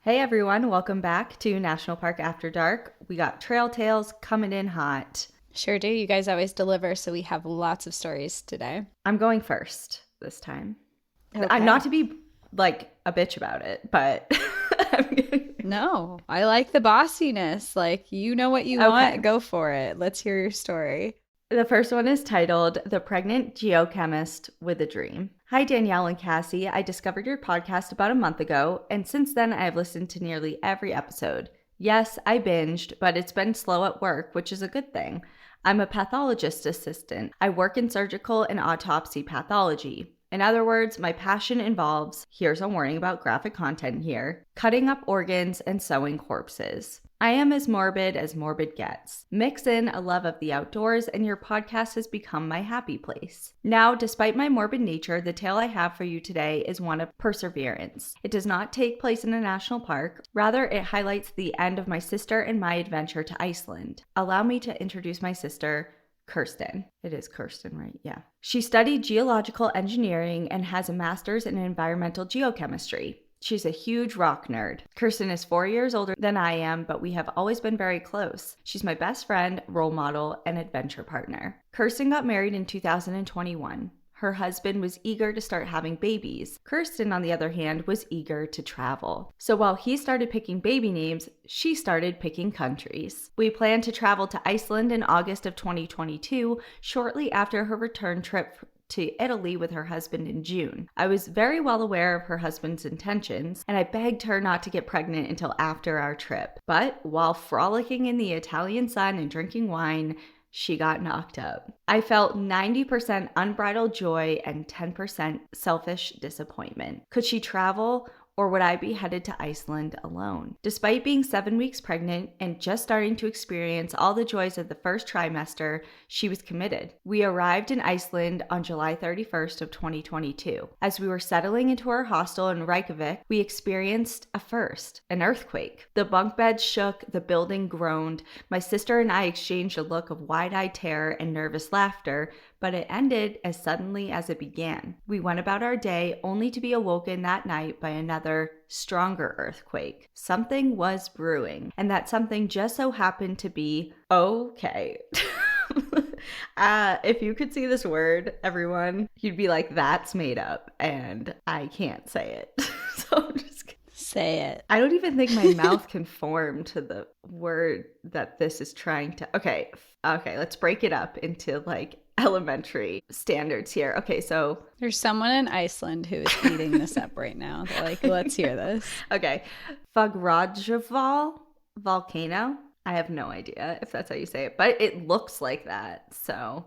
Hey everyone, welcome back to National Park After Dark. We got Trail Tales coming in hot. Sure do. You guys always deliver, so we have lots of stories today. I'm going first this time. I'm not Okay. to be like a bitch about it, but No, I like the bossiness. Like, you know what you want, okay. go for it. Let's hear your story. The first one is titled The Pregnant Geochemist with a Dream. Hi, Danielle and Cassie. I discovered your podcast about a month ago, and since then I have listened to nearly every episode. Yes, I binged, but it's been slow at work, which is a good thing. I'm a pathologist assistant. I work in surgical and autopsy pathology. In other words, my passion involves, here's a warning about graphic content here, cutting up organs and sewing corpses. I am as morbid gets. Mix in a love of the outdoors, and your podcast has become my happy place. Now, despite my morbid nature, the tale I have for you today is one of perseverance. It does not take place in a national park. Rather, it highlights the end of my sister and my adventure to Iceland. Allow me to introduce my sister, Kirsten. It is Kirsten, right? Yeah. She studied geological engineering and has a master's in environmental geochemistry. She's a huge rock nerd. Kirsten is 4 years older than I am, but we have always been very close. She's my best friend, role model, and adventure partner. Kirsten got married in 2021. Her husband was eager to start having babies. Kirsten, on the other hand, was eager to travel. So while he started picking baby names, she started picking countries. We planned to travel to Iceland in August of 2022, shortly after her return trip to Italy with her husband in June. I was very well aware of her husband's intentions, and I begged her not to get pregnant until after our trip. But while frolicking in the Italian sun and drinking wine, she got knocked up. I felt 90% unbridled joy and 10% selfish disappointment. Could she travel, or would I be headed to Iceland alone? Despite being 7 weeks pregnant and just starting to experience all the joys of the first trimester, she was committed. We arrived in Iceland on July 31st of 2022. As we were settling into our hostel in Reykjavik, we experienced a first, an earthquake. The bunk beds shook, the building groaned. My sister and I exchanged a look of wide-eyed terror and nervous laughter, but it ended as suddenly as it began. We went about our day only to be awoken that night by another, stronger earthquake. Something was brewing, and that something just so happened to be okay. If you could see this word, everyone, you'd be like, that's made up, and I can't say it. So I'm just kidding. Say it. I don't even think my mouth can form to the word that this is trying to. Okay, let's break it up into like elementary standards here. Okay, so There's someone in Iceland who is eating this up right now. They're like, let's hear this. okay, Fagradalsfjall volcano. I have no idea if that's how you say it, but it looks like that. So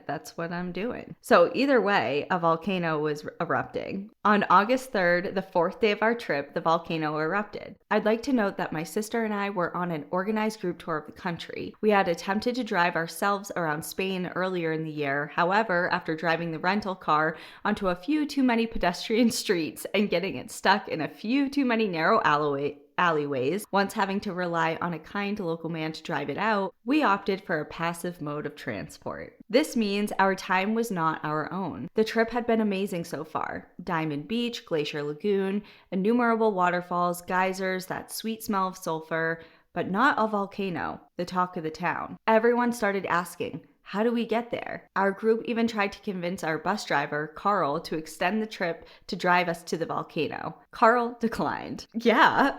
that's what I'm doing. So either way, a volcano was erupting. On August 3rd, the fourth day of our trip, the volcano erupted. I'd like to note that my sister and I were on an organized group tour of the country. We had attempted to drive ourselves around Spain earlier in the year. However, after driving the rental car onto a few too many pedestrian streets and getting it stuck in a few too many narrow alleyways, once having to rely on a kind local man to drive it out, we opted for a passive mode of transport. This means our time was not our own. The trip had been amazing so far. Diamond Beach, Glacier Lagoon, innumerable waterfalls, geysers, that sweet smell of sulfur, but not a volcano, the talk of the town. Everyone started asking, how do we get there? Our group even tried to convince our bus driver, Carl, to extend the trip to drive us to the volcano. Carl declined. Yeah.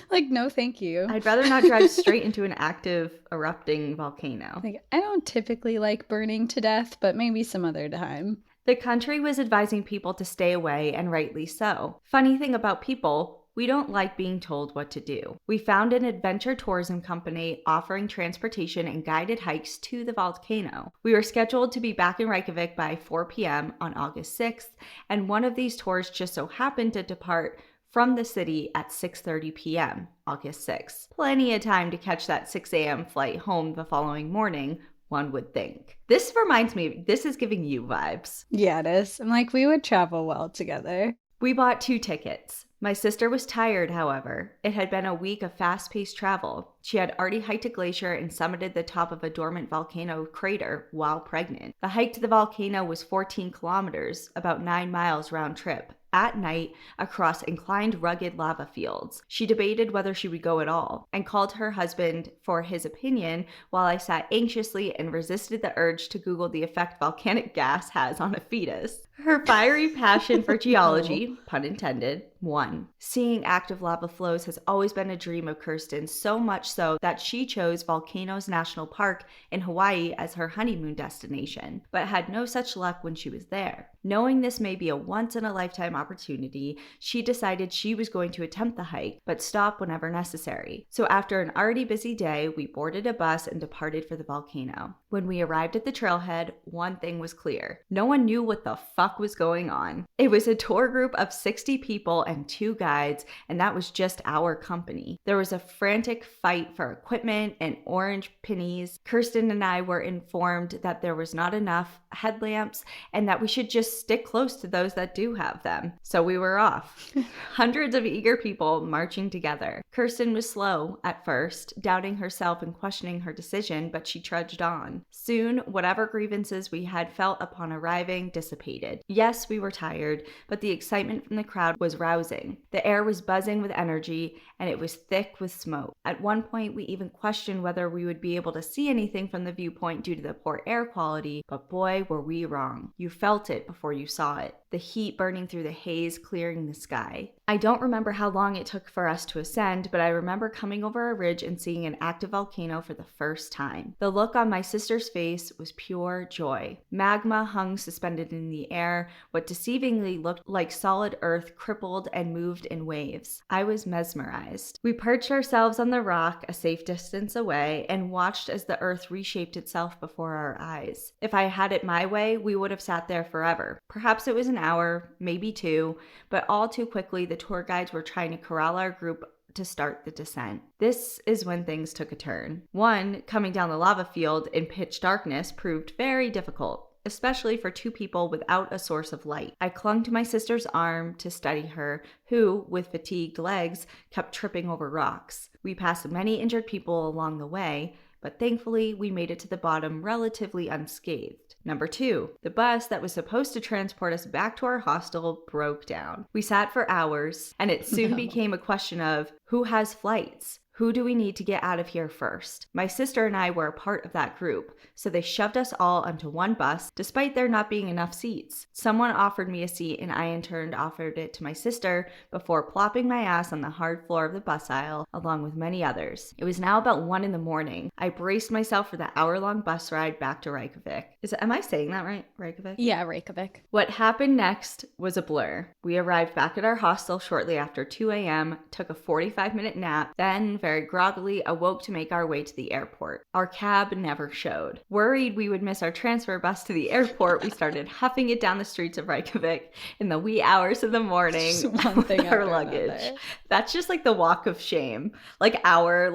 Like, no, thank you. I'd rather not drive straight into an active, erupting volcano. Like, I don't typically like burning to death, but maybe some other time. The country was advising people to stay away, and rightly so. Funny thing about people, we don't like being told what to do. We found an adventure tourism company offering transportation and guided hikes to the volcano. We were scheduled to be back in Reykjavik by 4 p.m. on August 6th, and one of these tours just so happened to depart from the city at 6:30 p.m. August 6th. Plenty of time to catch that 6 a.m. flight home the following morning, one would think. This reminds me, this is giving you vibes. Yeah, it is. I'm like, we would travel well together. We bought 2 tickets. My sister was tired, however. It had been a week of fast-paced travel. She had already hiked a glacier and summited the top of a dormant volcano crater while pregnant. The hike to the volcano was 14 kilometers, about 9 miles round trip, at night across inclined rugged lava fields. She debated whether she would go at all and called her husband for his opinion while I sat anxiously and resisted the urge to Google the effect volcanic gas has on a fetus. Her fiery passion for geology, pun intended, won. Seeing active lava flows has always been a dream of Kirsten, so much so that she chose Volcanoes National Park in Hawaii as her honeymoon destination, but had no such luck when she was there. Knowing this may be a once-in-a-lifetime opportunity, she decided she was going to attempt the hike, but stop whenever necessary. So after an already busy day, we boarded a bus and departed for the volcano. When we arrived at the trailhead, one thing was clear. No one knew what the fuck was going on. It was a tour group of 60 people and 2 guides, and that was just our company. There was a frantic fight for equipment and orange pennies. Kirsten and I were informed that there was not enough headlamps and that we should just stick close to those that do have them. So we were off. Hundreds of eager people marching together. Kirsten was slow at first, doubting herself and questioning her decision, but she trudged on. Soon, whatever grievances we had felt upon arriving dissipated. Yes, we were tired, but the excitement from the crowd was rousing. The air was buzzing with energy, and it was thick with smoke. At one point, we even questioned whether we would be able to see anything from the viewpoint due to the poor air quality, but boy, were we wrong. You felt it before you saw it. The heat burning through the haze, clearing the sky. I don't remember how long it took for us to ascend, but I remember coming over a ridge and seeing an active volcano for the first time. The look on my sister's face was pure joy. Magma hung suspended in the air, what deceivingly looked like solid earth crippled and moved in waves. I was mesmerized. We perched ourselves on the rock a safe distance away and watched as the earth reshaped itself before our eyes. If I had it my way, we would have sat there forever. Perhaps it was an hour, maybe 2, but all too quickly the tour guides were trying to corral our group to start the descent. This is when things took a turn. One, coming down the lava field in pitch darkness proved very difficult, especially for 2 people without a source of light. I clung to my sister's arm to steady her, who, with fatigued legs, kept tripping over rocks. We passed many injured people along the way, but thankfully we made it to the bottom relatively unscathed. Number 2, the bus that was supposed to transport us back to our hostel broke down. We sat for hours, and it soon became a question of who has flights? Who do we need to get out of here first? My sister and I were a part of that group, so they shoved us all onto one bus, despite there not being enough seats. Someone offered me a seat, and I in turn offered it to my sister before plopping my ass on the hard floor of the bus aisle, along with many others. It was now about 1 a.m. I braced myself for the hour-long bus ride back to Reykjavik. Am I saying that right? Reykjavik? Yeah, Reykjavik. What happened next was a blur. We arrived back at our hostel shortly after 2 a.m., took a 45-minute nap, then very groggily awoke to make our way to the airport. Our cab never showed. Worried we would miss our transfer bus to the airport, we started huffing it down the streets of Reykjavik in the wee hours of the morning with our luggage. Another. That's just like the walk of shame. Like our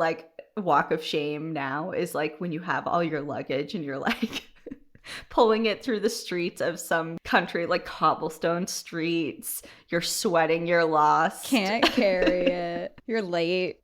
walk of shame now is like when you have all your luggage and you're like pulling it through the streets of some country, like cobblestone streets. You're sweating, you're lost. Can't carry it. You're late.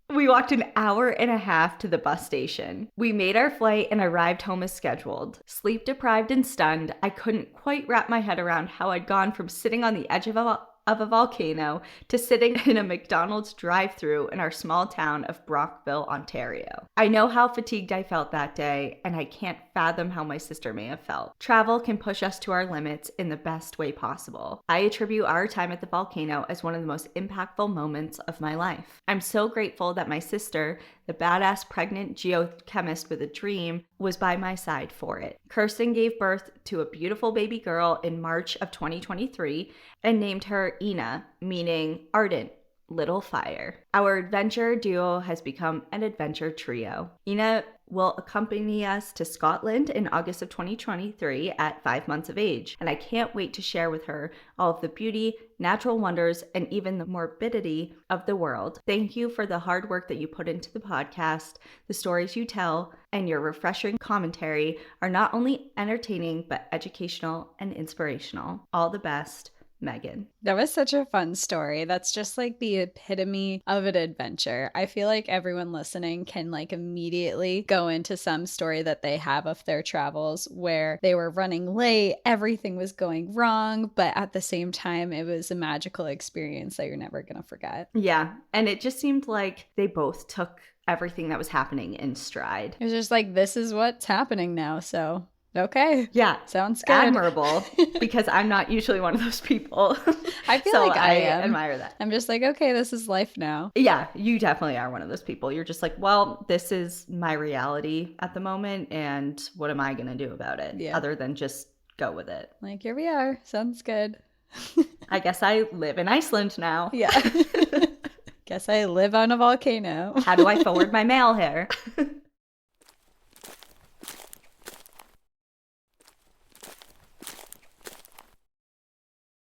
We walked an hour and a half to the bus station. We made our flight and arrived home as scheduled. Sleep deprived and stunned, I couldn't quite wrap my head around how I'd gone from sitting on the edge of a volcano to sitting in a McDonald's drive-thru in our small town of Brockville, Ontario. I know how fatigued I felt that day, and I can't fathom how my sister may have felt. Travel can push us to our limits in the best way possible. I attribute our time at the volcano as one of the most impactful moments of my life. I'm so grateful that my sister, the badass pregnant geochemist with a dream, was by my side for it. Kirsten gave birth to a beautiful baby girl in March of 2023 and named her Ina, meaning ardent, little fire. Our adventure duo has become an adventure trio. Ina will accompany us to Scotland in August of 2023 at 5 months of age, and I can't wait to share with her all of the beauty, natural wonders, and even the morbidity of the world. Thank you for the hard work that you put into the podcast. The stories you tell and your refreshing commentary are not only entertaining, but educational and inspirational. All the best, Megan. That was such a fun story. That's just like the epitome of an adventure. I feel like everyone listening can like immediately go into some story that they have of their travels where they were running late, everything was going wrong, but at the same time, it was a magical experience that you're never going to forget. Yeah. And it just seemed like they both took everything that was happening in stride. It was just like, this is what's happening now. So, okay. Yeah. Sounds good. Admirable, because I'm not usually one of those people. I feel so like I am. admire that. I'm just like, okay, this is life now. Yeah, you definitely are one of those people. You're just like, well, this is my reality at the moment, and what am I going to do about it? Yeah. Other than just go with it. Like, here we are. Sounds good. I guess I live in Iceland now. Yeah. Guess I live on a volcano. How do I forward my mail here?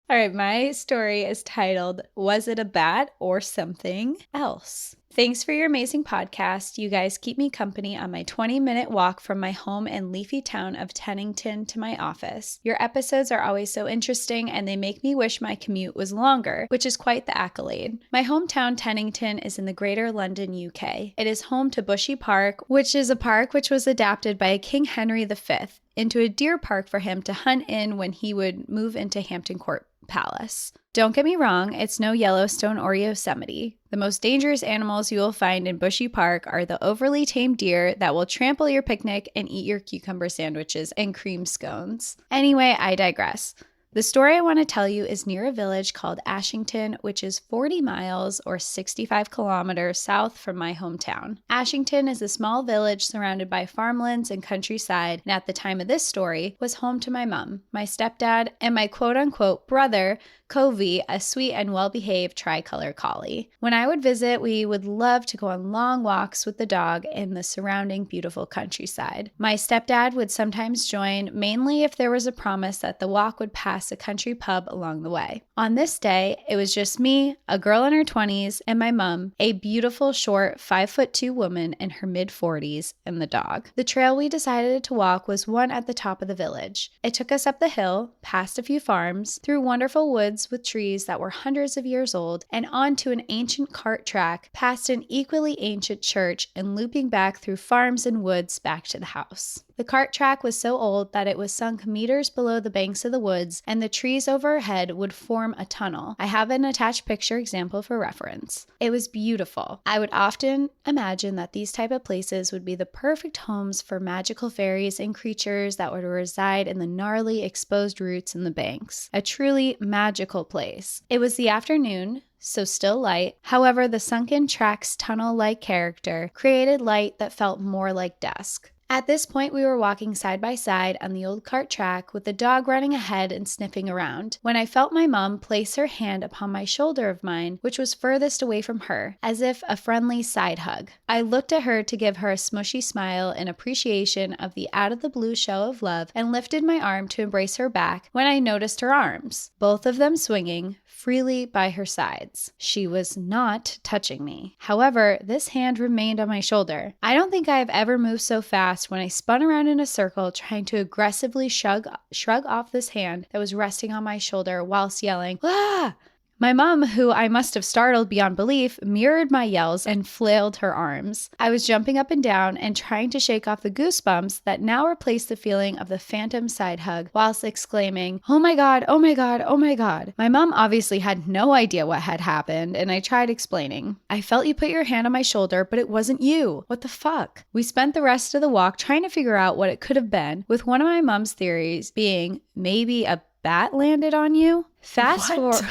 All right, my story is titled, Was It a Bat or Something Else? Thanks for your amazing podcast. You guys keep me company on my 20-minute walk from my home in leafy town of Tennington to my office. Your episodes are always so interesting and they make me wish my commute was longer, which is quite the accolade. My hometown Tennington is in the Greater London, UK. It is home to Bushy Park, which is a park which was adapted by King Henry V into a deer park for him to hunt in when he would move into Hampton Court Palace. Don't get me wrong, it's no Yellowstone or Yosemite. The most dangerous animals you will find in Bushy Park are the overly tame deer that will trample your picnic and eat your cucumber sandwiches and cream scones. Anyway, I digress. The story I want to tell you is near a village called Ashington, which is 40 miles or 65 kilometers south from my hometown. Ashington is a small village surrounded by farmlands and countryside, and at the time of this story, was home to my mom, my stepdad, and my quote-unquote brother, Covey, a sweet and well-behaved tricolor collie. When I would visit, we would love to go on long walks with the dog in the surrounding beautiful countryside. My stepdad would sometimes join, mainly if there was a promise that the walk would pass a country pub along the way. On this day, it was just me, a girl in her 20s, and my mom, a beautiful, short, 5'2" woman in her mid-40s, and the dog. The trail we decided to walk was one at the top of the village. It took us up the hill, past a few farms, through wonderful woods with trees that were hundreds of years old, and onto an ancient cart track, past an equally ancient church, and looping back through farms and woods back to the house. The cart track was so old that it was sunk meters below the banks of the woods, and the trees overhead would form a tunnel. I have an attached picture example for reference. It was beautiful. I would often imagine that these type of places would be the perfect homes for magical fairies and creatures that would reside in the gnarly exposed roots in the banks. A truly magical place. It was the afternoon, so still light. However, the sunken track's tunnel-like character created light that felt more like dusk. At this point, we were walking side by side on the old cart track with the dog running ahead and sniffing around, when I felt my mom place her hand upon my shoulder of mine, which was furthest away from her, as if a friendly side hug. I looked at her to give her a smushy smile in appreciation of the out-of-the-blue show of love and lifted my arm to embrace her back when I noticed her arms, both of them swinging freely by her sides. She was not touching me. However, this hand remained on my shoulder. I don't think I have ever moved so fast when I spun around in a circle trying to aggressively shrug off this hand that was resting on my shoulder whilst yelling, "Ah!" My mom, who I must have startled beyond belief, mirrored my yells and flailed her arms. I was jumping up and down and trying to shake off the goosebumps that now replaced the feeling of the phantom side hug whilst exclaiming, "Oh my God, oh my God, oh my God." My mom obviously had no idea what had happened, and I tried explaining. "I felt you put your hand on my shoulder, but it wasn't you. What the fuck?" We spent the rest of the walk trying to figure out what it could have been, with one of my mom's theories being maybe a bat landed on you. Fast forward.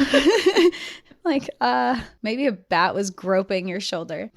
Maybe a bat was groping your shoulder.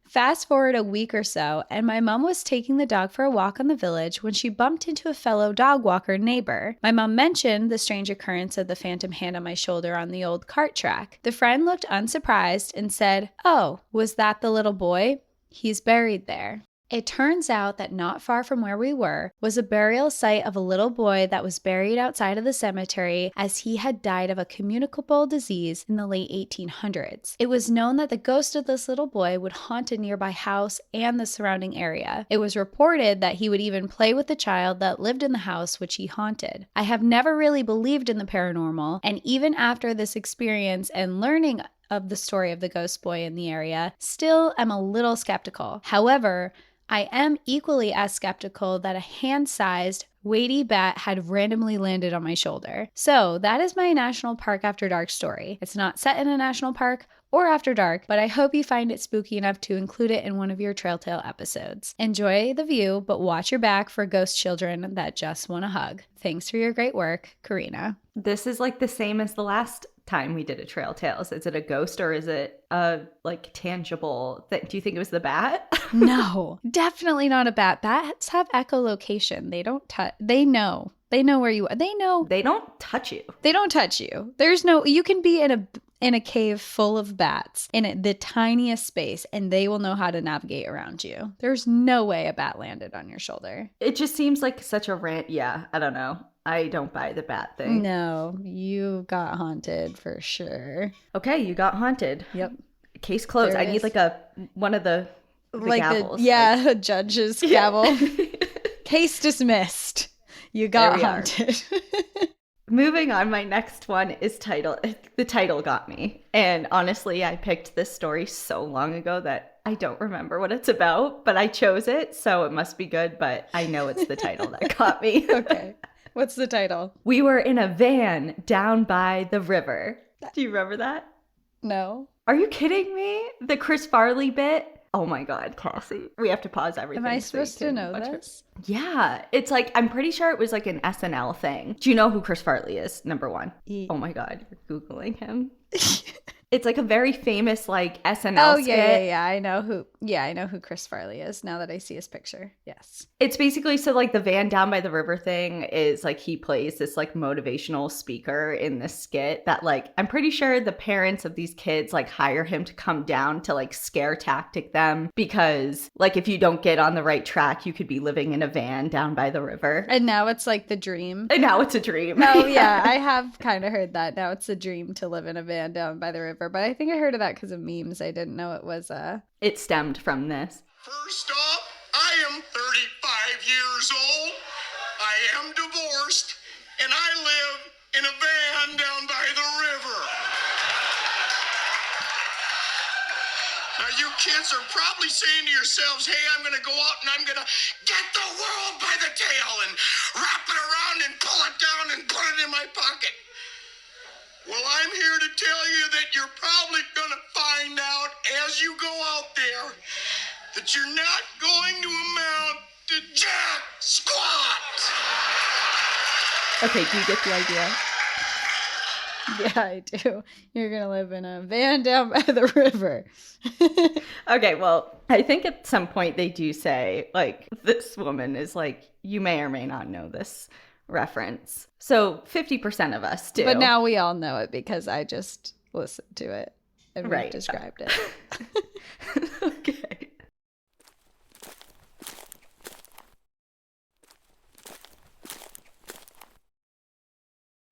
Fast forward a week or so, and my mom was taking the dog for a walk on the village when she bumped into a fellow dog walker neighbor. My mom mentioned the strange occurrence of the phantom hand on my shoulder on the old cart track. The friend looked unsurprised and said, "Oh, was that the little boy? He's buried there." It turns out that not far from where we were was a burial site of a little boy that was buried outside of the cemetery as he had died of a communicable disease in the late 1800s. It was known that the ghost of this little boy would haunt a nearby house and the surrounding area. It was reported that he would even play with the child that lived in the house which he haunted. I have never really believed in the paranormal, and even after this experience and learning of the story of the ghost boy in the area, still am a little skeptical. However, I am equally as skeptical that a hand-sized, weighty bat had randomly landed on my shoulder. So that is my National Park After Dark story. It's not set in a national park or after dark, but I hope you find it spooky enough to include it in one of your Trail Tale episodes. Enjoy the view, but watch your back for ghost children that just want a hug. Thanks for your great work, Karina. This is like the same as the last time we did a Trail Tales. Is it a ghost or is it a like tangible thing? Do you think it was the bat? No, definitely not a bat. Bats have echolocation. They don't touch. They know where you are. They know. They don't touch you. They don't touch you. You can be in a cave full of bats in the tiniest space and they will know how to navigate around you. There's no way a bat landed on your shoulder. It just seems like such a rant. Yeah, I don't know. I don't buy the bat thing. No, you got haunted for sure. Okay, you got haunted. Yep. Case closed. I need like one of the gavels. A judge's gavel. Case dismissed. You got haunted. Moving on, my next one is the title got me. And honestly, I picked this story so long ago that I don't remember what it's about, but I chose it, so it must be good, but I know it's the title that got me. Okay. What's the title? We were in a van down by the river. Do you remember that? No. Are you kidding me? The Chris Farley bit? Oh my God, Cassie. We have to pause everything. Am I supposed to know this? Yeah. It's like, I'm pretty sure it was like an SNL thing. Do you know who Chris Farley is? Number one. Oh my God, you're Googling him. It's like a very famous like SNL skit. Yeah. I know who Chris Farley is now that I see his picture. Yes. It's basically so like the van down by the river thing is like he plays this like motivational speaker in this skit that like I'm pretty sure the parents of these kids like hire him to come down to like scare tactic them because like if you don't get on the right track, you could be living in a van down by the river. And now it's like the dream. And now it's a dream. Oh yeah, I have kind of heard that. Now it's a dream to live in a van down by the river. But I think I heard of that because of memes. I didn't know it was It stemmed from this. First off, I am 35 years old. I am divorced, and I live in a van down by the river. Now, you kids are probably saying to yourselves, hey, I'm going to go out and I'm going to get the world by the tail and wrap it around and pull it down and put it in my pocket. Well, I'm here to tell you that you're probably going to find out as you go out there that you're not going to amount to jack squat. Okay, do you get the idea? Yeah, I do. You're going to live in a van down by the river. Okay, well, I think at some point they do say, like, this woman is like, you may or may not know this reference. So 50% of us do. But now we all know it because I just listened to it and we've described it. Okay.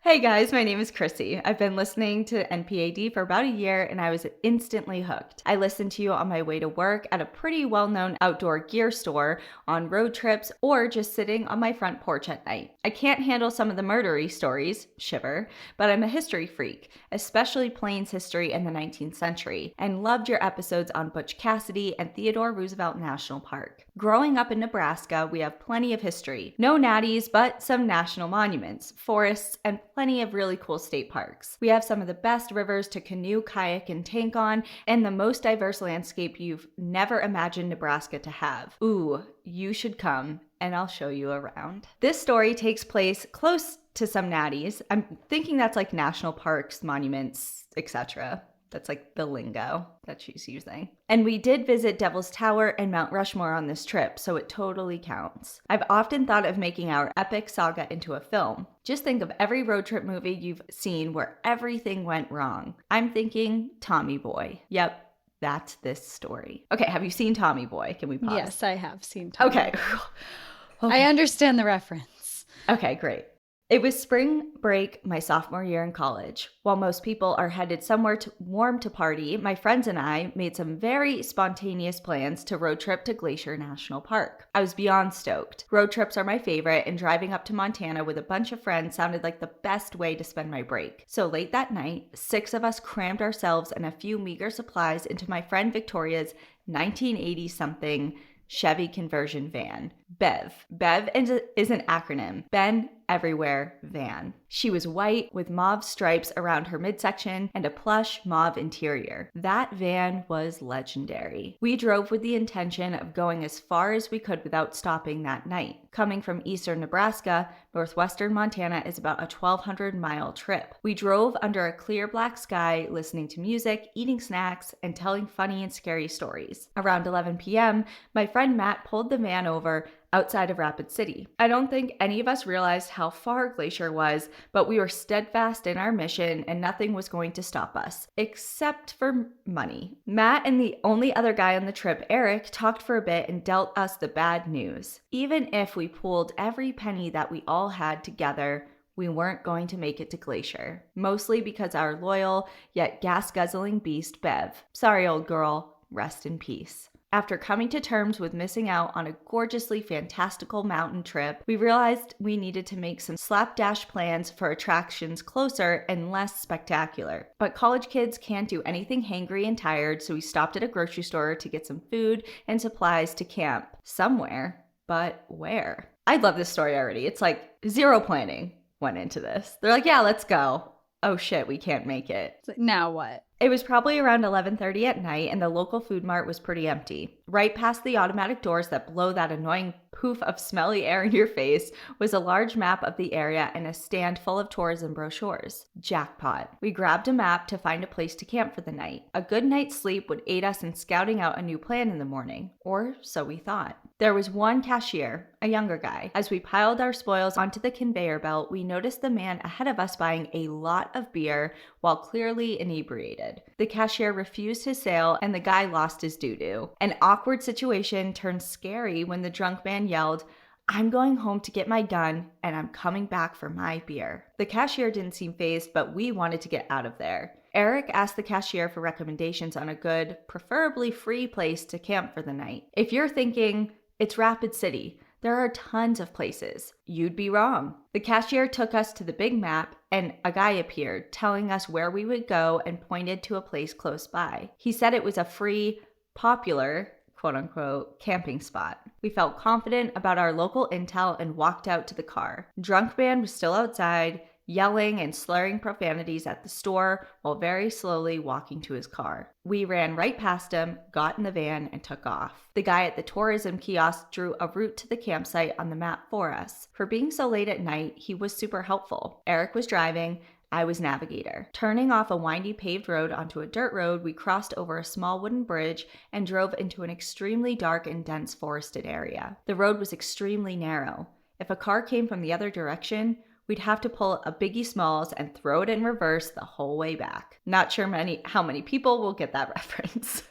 Hey guys, my name is Chrissy. I've been listening to NPAD for about a year and I was instantly hooked. I listened to you on my way to work at a pretty well-known outdoor gear store, on road trips, or just sitting on my front porch at night. I can't handle some of the murdery stories, shiver, but I'm a history freak, especially Plains history in the 19th century, and loved your episodes on Butch Cassidy and Theodore Roosevelt National Park. Growing up in Nebraska, we have plenty of history. No natties, but some national monuments, forests, and plenty of really cool state parks. We have some of the best rivers to canoe, kayak, and tank on, and the most diverse landscape you've never imagined Nebraska to have. Ooh, you should come, and I'll show you around. This story takes place close to some natties. I'm thinking that's like national parks, monuments, etc. That's like the lingo that she's using. And we did visit Devil's Tower and Mount Rushmore on this trip, so it totally counts. I've often thought of making our epic saga into a film. Just think of every road trip movie you've seen where everything went wrong. I'm thinking Tommy Boy. Yep, That's this story. Okay, have you seen Tommy Boy? Can we pause? Yes, I have seen Tommy Okay. Boy. Okay. I understand the reference. Okay, great. It was spring break my sophomore year in college. While most people are headed somewhere warm to party, my friends and I made some very spontaneous plans to road trip to Glacier National Park. I was beyond stoked. Road trips are my favorite, and driving up to Montana with a bunch of friends sounded like the best way to spend my break. So late that night, 6 of us crammed ourselves and a few meager supplies into my friend Victoria's 1980-something Chevy conversion van, BEV. BEV is an acronym. Ben Everywhere Van. She was white with mauve stripes around her midsection and a plush mauve interior. That van was legendary. We drove with the intention of going as far as we could without stopping that night. Coming from eastern Nebraska, northwestern Montana is about a 1,200-mile trip. We drove under a clear black sky, listening to music, eating snacks, and telling funny and scary stories. Around 11 p.m., my friend Matt pulled the van over outside of Rapid City. I don't think any of us realized how far Glacier was, but we were steadfast in our mission and nothing was going to stop us, except for money. Matt and the only other guy on the trip, Eric, talked for a bit and dealt us the bad news. Even if we pooled every penny that we all had together, we weren't going to make it to Glacier, mostly because our loyal yet gas-guzzling beast, Bev. Sorry, old girl. Rest in peace. After coming to terms with missing out on a gorgeously fantastical mountain trip, we realized we needed to make some slapdash plans for attractions closer and less spectacular. But college kids can't do anything hangry and tired, so we stopped at a grocery store to get some food and supplies to camp somewhere, but where? I love this story already. It's like zero planning went into this. They're like, yeah, let's go. Oh shit, we can't make it. Now what? It was probably around 11:30 at night and the local food mart was pretty empty. Right past the automatic doors that blow that annoying poof of smelly air in your face was a large map of the area and a stand full of tourism brochures. Jackpot. We grabbed a map to find a place to camp for the night. A good night's sleep would aid us in scouting out a new plan in the morning, or so we thought. There was one cashier, a younger guy. As we piled our spoils onto the conveyor belt, we noticed the man ahead of us buying a lot of beer while clearly inebriated. The cashier refused his sale and the guy lost his doo-doo. An awkward situation turned scary when the drunk man yelled, "I'm going home to get my gun and I'm coming back for my beer." The cashier didn't seem fazed, but we wanted to get out of there. Eric asked the cashier for recommendations on a good, preferably free place to camp for the night. If you're thinking, it's Rapid City, there are tons of places. You'd be wrong. The cashier took us to the big map and a guy appeared, telling us where we would go and pointed to a place close by. He said it was a free, popular, quote-unquote, camping spot. We felt confident about our local intel and walked out to the car. Drunk man was still outside, yelling and slurring profanities at the store while very slowly walking to his car. We ran right past him, got in the van, and took off. The guy at the tourism kiosk drew a route to the campsite on the map for us. For being so late at night, he was super helpful. Eric was driving, I was navigator. Turning off a windy paved road onto a dirt road, we crossed over a small wooden bridge and drove into an extremely dark and dense forested area. The road was extremely narrow. If a car came from the other direction, we'd have to pull a Biggie Smalls and throw it in reverse the whole way back. Not sure how many people will get that reference.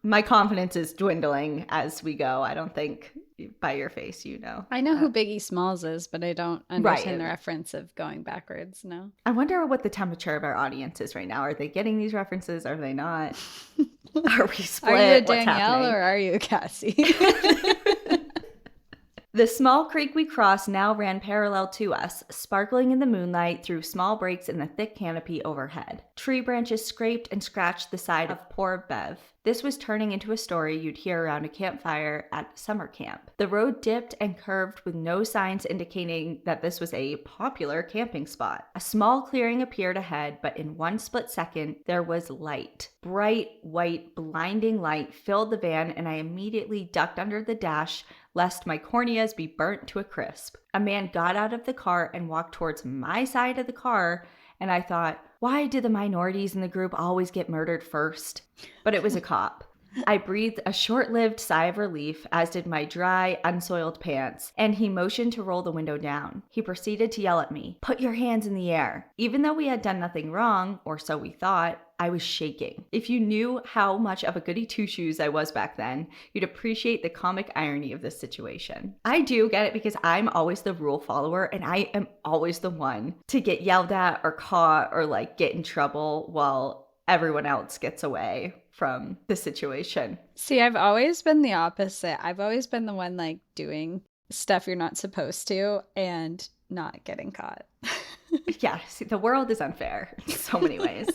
My confidence is dwindling as we go. I don't think by your face, you know. I know who Biggie Smalls is, but I don't understand the reference of going backwards, no. I wonder what the temperature of our audience is right now. Are they getting these references? Are they not? Are we split? Are you a Danielle or are you a Cassie? The small creek we crossed now ran parallel to us, sparkling in the moonlight through small breaks in the thick canopy overhead. Tree branches scraped and scratched the side of poor Bev. This was turning into a story you'd hear around a campfire at summer camp. The road dipped and curved with no signs indicating that this was a popular camping spot. A small clearing appeared ahead, but in one split second, there was light. Bright, white, blinding light filled the van, and I immediately ducked under the dash lest my corneas be burnt to a crisp. A man got out of the car and walked towards my side of the car, and I thought, why do the minorities in the group always get murdered first? But it was a cop. I breathed a short-lived sigh of relief, as did my dry, unsoiled pants, and he motioned to roll the window down. He proceeded to yell at me, "Put your hands in the air." Even though we had done nothing wrong, or so we thought, I was shaking. If you knew how much of a goody two-shoes I was back then, you'd appreciate the comic irony of this situation. I do get it because I'm always the rule follower and I am always the one to get yelled at or caught or like get in trouble while everyone else gets away from the situation. See, I've always been the opposite. I've always been the one like doing stuff you're not supposed to and not getting caught. Yeah, see, the world is unfair in so many ways.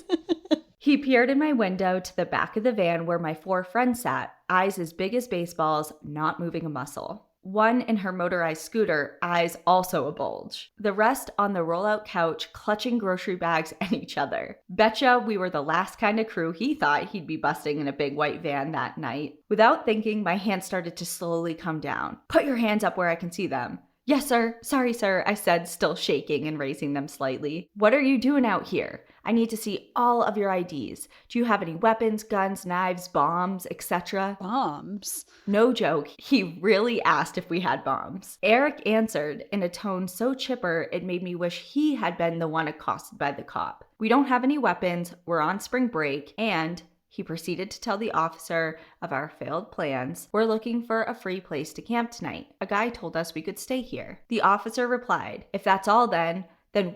He peered in my window to the back of the van where my 4 friends sat, eyes as big as baseballs, not moving a muscle. One in her motorized scooter, eyes also a bulge. The rest on the rollout couch, clutching grocery bags and each other. Betcha we were the last kind of crew he thought he'd be busting in a big white van that night. Without thinking, my hands started to slowly come down. Put your hands up where I can see them. Yes, sir. Sorry, sir, I said, still shaking and raising them slightly. What are you doing out here? I need to see all of your IDs. Do you have any weapons, guns, knives, bombs, etc.? Bombs? No joke, he really asked if we had bombs. Eric answered in a tone so chipper it made me wish he had been the one accosted by the cop. We don't have any weapons, we're on spring break, and he proceeded to tell the officer of our failed plans. We're looking for a free place to camp tonight. A guy told us we could stay here. The officer replied, if that's all then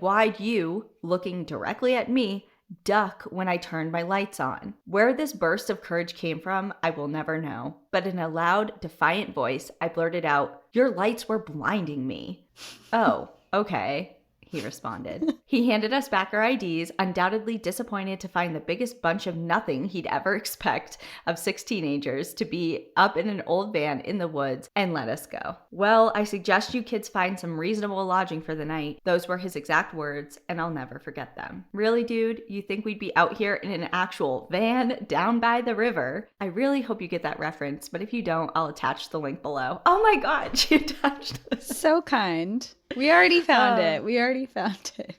why'd you, looking directly at me, duck when I turned my lights on? Where this burst of courage came from, I will never know. But in a loud, defiant voice, I blurted out, your lights were blinding me. Oh, okay, he responded. He handed us back our IDs, undoubtedly disappointed to find the biggest bunch of nothing he'd ever expect of 6 teenagers to be up in an old van in the woods, and let us go. Well, I suggest you kids find some reasonable lodging for the night. Those were his exact words, and I'll never forget them. Really, dude? You think we'd be out here in an actual van down by the river? I really hope you get that reference, but if you don't, I'll attach the link below. Oh my God, she attached this. So kind. We already found it. We already found it.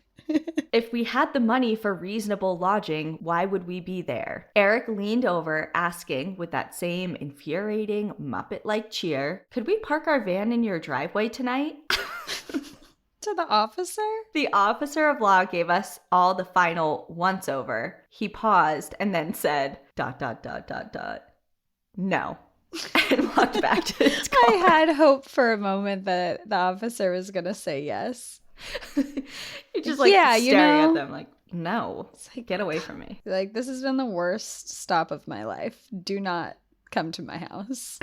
If we had the money for reasonable lodging, why would we be there? Eric leaned over, asking with that same infuriating Muppet-like cheer, could we park our van in your driveway tonight? To the officer? The officer of law gave us all the final once-over. He paused and then said, ... no. And walked back to his car. I had hope for a moment that the officer was going to say yes. You're just like staring at them like, no, it's like, get away from me. Like, this has been the worst stop of my life. Do not come to my house.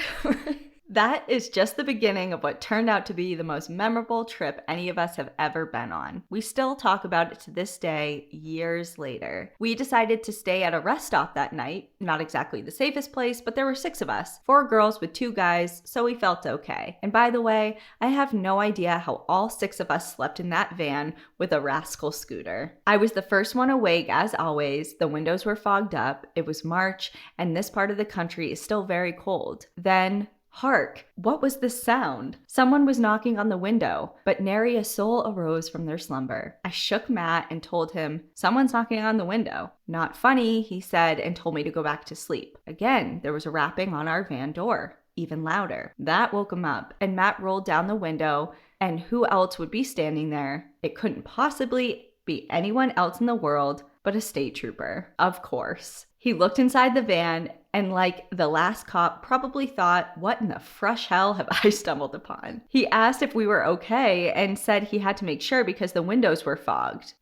That is just the beginning of what turned out to be the most memorable trip any of us have ever been on. We still talk about it to this day, years later. We decided to stay at a rest stop that night. Not exactly the safest place, but there were 6 of us, 4 girls with 2 guys, so we felt okay. And by the way, I have no idea how all 6 of us slept in that van with a rascal scooter. I was the first one awake, as always. The windows were fogged up. It was March, and this part of the country is still very cold. Then, hark! What was this sound? Someone was knocking on the window, but nary a soul arose from their slumber. I shook Matt and told him, someone's knocking on the window. Not funny, he said, and told me to go back to sleep. Again, there was a rapping on our van door, even louder. That woke him up, and Matt rolled down the window, and who else would be standing there? It couldn't possibly be anyone else in the world but a state trooper. Of course. He looked inside the van and, like the last cop, probably thought, what in the fresh hell have I stumbled upon? He asked if we were okay and said he had to make sure because the windows were fogged.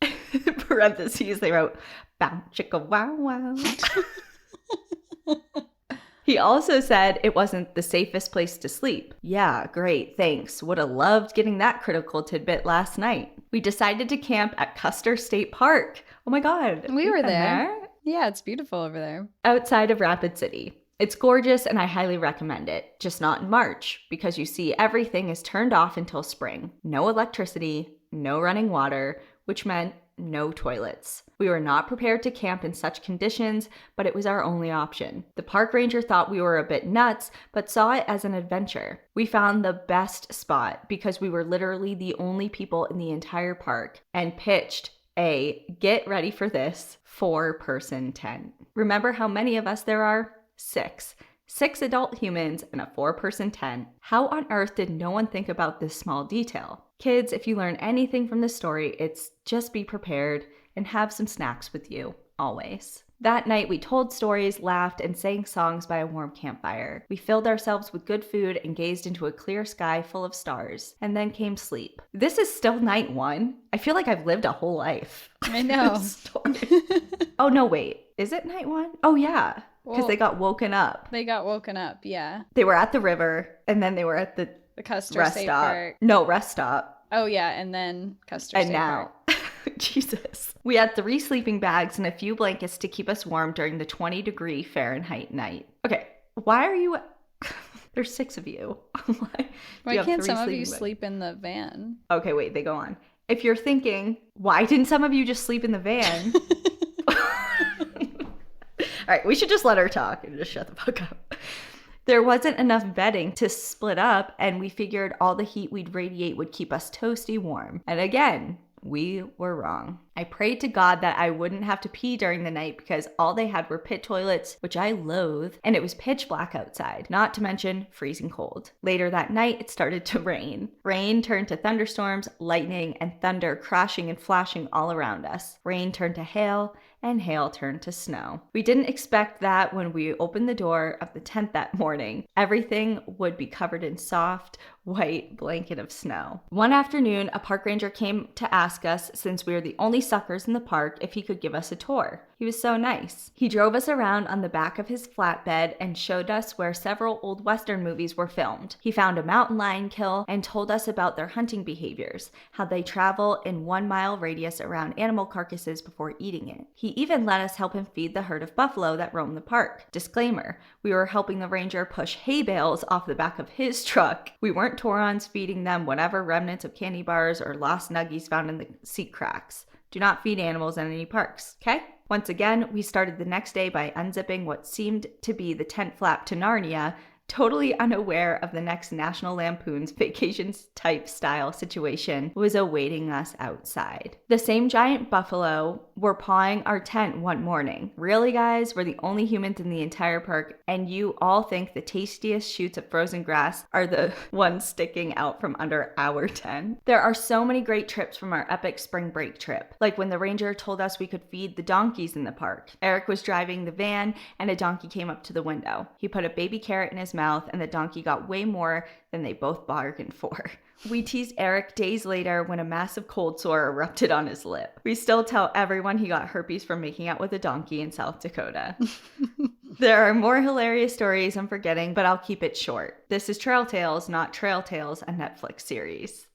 Parentheses, they wrote, bow chicka wow wow. He also said it wasn't the safest place to sleep. Yeah, great, thanks. Would have loved getting that critical tidbit last night. We decided to camp at Custer State Park. Oh my God. We were there. Yeah, it's beautiful over there. Outside of Rapid City. It's gorgeous and I highly recommend it, just not in March, because you see everything is turned off until spring. No electricity, no running water, which meant no toilets. We were not prepared to camp in such conditions, but it was our only option. The park ranger thought we were a bit nuts, but saw it as an adventure. We found the best spot because we were literally the only people in the entire park and pitched a, get ready for this, 4-person tent. Remember how many of us there are? 6. 6 adult humans in a 4-person tent. How on earth did no one think about this small detail? Kids, if you learn anything from this story, it's just be prepared and have some snacks with you always. That night, we told stories, laughed, and sang songs by a warm campfire. We filled ourselves with good food and gazed into a clear sky full of stars. And then came sleep. This is still night 1. I feel like I've lived a whole life. I know. Oh, no, wait. Is it night 1? Oh, yeah. Because they got woken up. They got woken up, yeah. They were at the river, and then they were at the Custer rest State stop. Park. No, rest stop. Oh, yeah, and then Custer And State now, Park. Jesus. We had 3 sleeping bags and a few blankets to keep us warm during the 20-degree Fahrenheit night. Okay, why are you... There's 6 of you. Why can't some of you sleep in the van? Okay, wait, they go on. If you're thinking, why didn't some of you just sleep in the van? All right, we should just let her talk and just shut the fuck up. There wasn't enough bedding to split up, and we figured all the heat we'd radiate would keep us toasty warm. And again, we were wrong. I prayed to God that I wouldn't have to pee during the night because all they had were pit toilets, which I loathe, and it was pitch black outside, not to mention freezing cold. Later that night, it started to rain. Rain turned to thunderstorms, lightning, and thunder crashing and flashing all around us. Rain turned to hail, and hail turned to snow. We didn't expect that when we opened the door of the tent that morning. Everything would be covered in soft, white blanket of snow. One afternoon, a park ranger came to ask us, since we were the only suckers in the park, if he could give us a tour. He was so nice. He drove us around on the back of his flatbed and showed us where several old Western movies were filmed. He found a mountain lion kill and told us about their hunting behaviors, how they travel in 1-mile radius around animal carcasses before eating it. He even let us help him feed the herd of buffalo that roamed the park. Disclaimer, we were helping the ranger push hay bales off the back of his truck. We weren't Torons feeding them whatever remnants of candy bars or lost nuggies found in the seat cracks. Do not feed animals in any parks, okay? Once again, we started the next day by unzipping what seemed to be the tent flap to Narnia, totally unaware of the next National Lampoon's Vacations type style situation was awaiting us outside. The same giant buffalo were pawing our tent one morning. Really, guys? We're the only humans in the entire park, and you all think the tastiest shoots of frozen grass are the ones sticking out from under our tent. There are so many great trips from our epic spring break trip, like when the ranger told us we could feed the donkeys in the park. Eric was driving the van, and a donkey came up to the window. He put a baby carrot in his mouth, and the donkey got way more than they both bargained for. We teased Eric days later when a massive cold sore erupted on his lip. We still tell everyone he got herpes from making out with a donkey in South Dakota. There are more hilarious stories I'm forgetting, but I'll keep it short. This is Trail Tales, not Trail Tales, a Netflix series.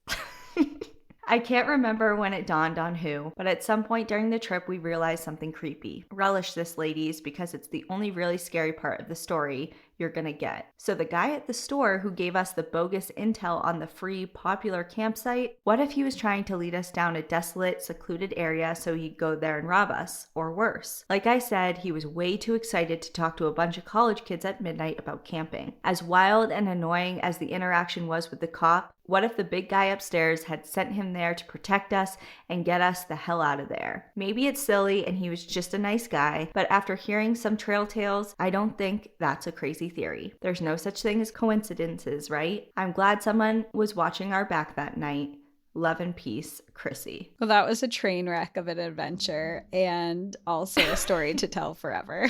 I can't remember when it dawned on who, but at some point during the trip we realized something creepy. Relish this, ladies, because it's the only really scary part of the story you're gonna get. So the guy at the store who gave us the bogus intel on the free popular campsite, what if he was trying to lead us down a desolate, secluded area so he'd go there and rob us? Or worse. Like I said, he was way too excited to talk to a bunch of college kids at midnight about camping. As wild and annoying as the interaction was with the cop, what if the big guy upstairs had sent him there to protect us and get us the hell out of there? Maybe it's silly and he was just a nice guy, but after hearing some trail tales, I don't think that's a crazy theory. There's no such thing as coincidences, right? I'm glad someone was watching our back that night. Love and peace, Chrissy. Well, that was a train wreck of an adventure and also a story to tell forever.